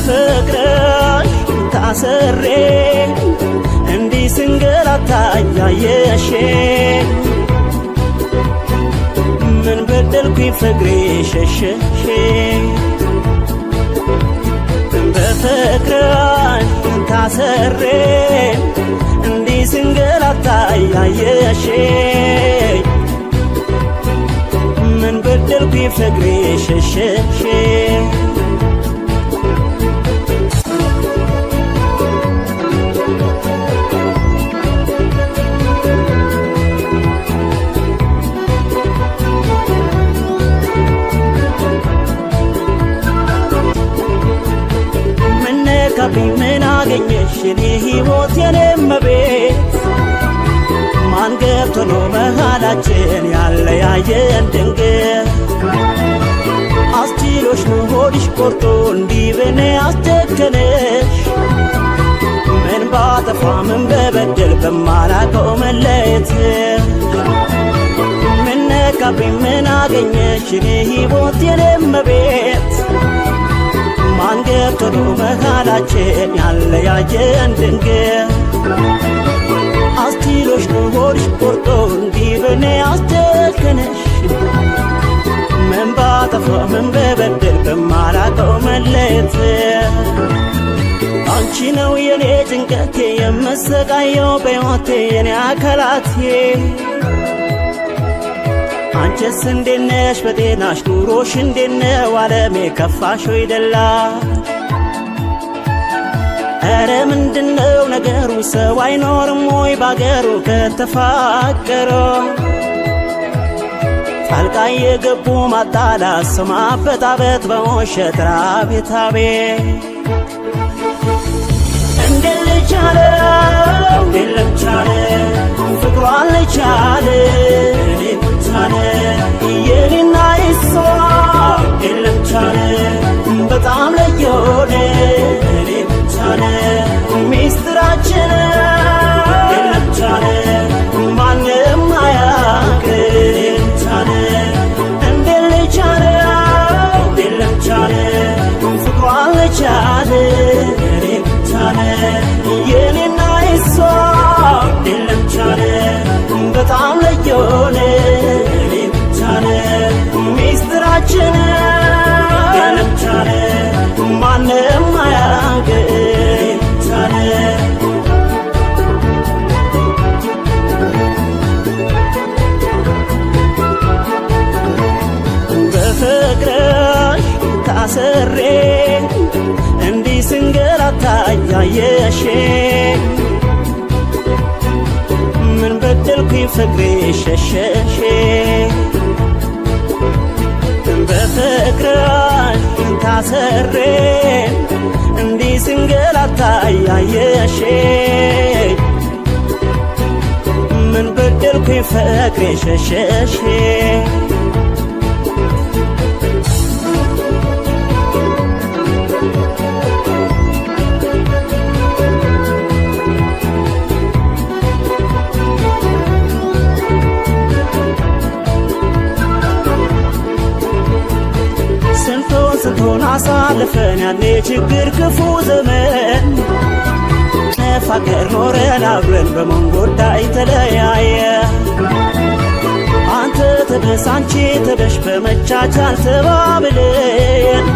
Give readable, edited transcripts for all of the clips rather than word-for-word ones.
በፍቅርሽ ታስሬ እንዲህ ስንገላታ ያየሽኝ ምን በደልኩኝ ፍቅሬ ሸሸሽኝ በፍቅርሽ ታስሬ እንዲህ ስንገላታ ያየሽኝ ምን በደልኩኝ ፍቅሬ ሸሸሽኝ ምን አገኘሽ እኔ ሕይወት የኔመቤት ማን ገብቶ ነው መሃላችን ያለያየን ድንገት አስችሎሽ ነው ሆድሽ ቆርጦ እንዲህ በኔ አስጨከነሽ ምን ባጠፋ ምን በበደል በማላውቀው መለየት ምን ነካብኝ ምን አገኘሽ እኔ ሕይወት የኔመቤት ማን ገብቶ ነው መሃላችን ያለያየን ድንገት አስችሎሽ ነው ሆድሽ ቆርጦ እንዲህ በኔ አስጨከነሽ ምን ባጠፋ ምን በበደል በማላውቀው መለየት አንቺ ነው የኔ ጭንቀቴ የምሰቃየው በሕይወቴ የኔ አካላቴ አንቺስ እንዴት ነሽ በጤናሽ ኑሮሽ እንዴት ነው ዓለሜ ከፋሽ ወይ ደላ ኧረ ምንድነው ነገሩ ሰው አይኖርም ወይ ባገሩ ከተፋቀረ ጣልቃ የገቡ ማጣላት ሰው ማበጣበጥ በውሸት ራቤት አቤት እንዴት ልቻለው እንዴት ልቻለ ፍቅሯን ልቻለ እኔ ብቻለ የኔና የሷ የለም ቻለ በጣም ለየሆነ እኔ ብቻለ ሚስጥራችን የለም ቻለ ማንም አያውቅ እኔ ብቻለ እንዴት ልቻለ የለም ቻለ ፍቅሯን ልቻለ እኔ ብቻለ የኔና የሷ የለም ቻለ በጣም ለየሆነ እኔ ብቻለ ሚስጥራችን የለም ቻለ ማንም አያውቅ እኔ ብቻለ በፍቅርሽ ታስሬ እንዲህ ስንገላታ ያየሽኝ ምን በደልኩኝ ፍቅሬ ሸሸሽኝ በፍቅርሽ ታስሬ እንዲህ ስንገላታ ያየሽኝ ምን በደልኩኝ ፍቅሬ ሸሸሽኝ ስንቱን አሳልፈን ያኔ ችግር ክፉ ዘመን ነፋቀር ኖረን አብረን በምን ጉዳይ ተለያየ አንተ ተደስ አንቺ ተደሽ በመቻቻል ተባብለን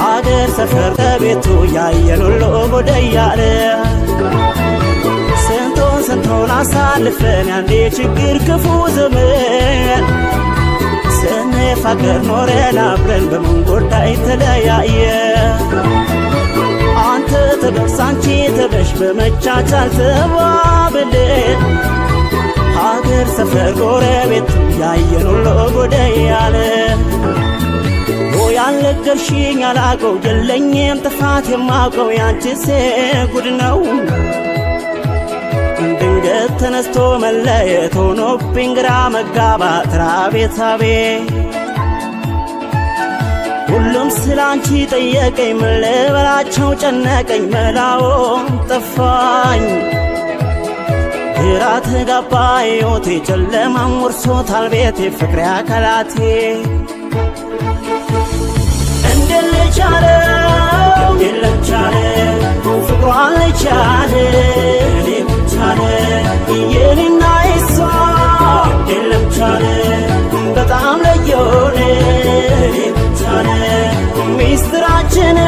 ሀገር ሰፈር ከቤቱ ያየን ሁሉ ጎደያለ ስንቱን አሳልፈን ያኔ ችግር ክፉ ዘመን ስንፋቀር ኖረን አብረን በምን ጉዳይ ተለያየ አንተ ተደስ አንቺ ተደሽ በመቻቻል ተባብለን ሀገር ሰፈር ጎረቤት ያየን ሁሉ ጎደያለ ያልነገርሽኝ አላቀው የለኝም ጥፋት የማውቀው ያንቺስ ጉድ ነው ድንገት ተነስቶ መለየት ሆኖብኝ ግራ መጋባት ራቤት አቤት ሁሉም ስላንቺ ጠየቀኝ ምን ልበላቸው ጨነቀኝ መላውን ጠፋኝ ግራ ተጋባ ሕይወቴ ጨለማም ወርሶታል ቤቴ ፍቅሬ አካላቴ እንዴት ልቻለው ፍቅሯን ልቻለ እኔ ብቻለ የኔና የሷ እንዴት ልቻለ በጣም ለየሆነ እኔ ብቻለ ሚስጥራችን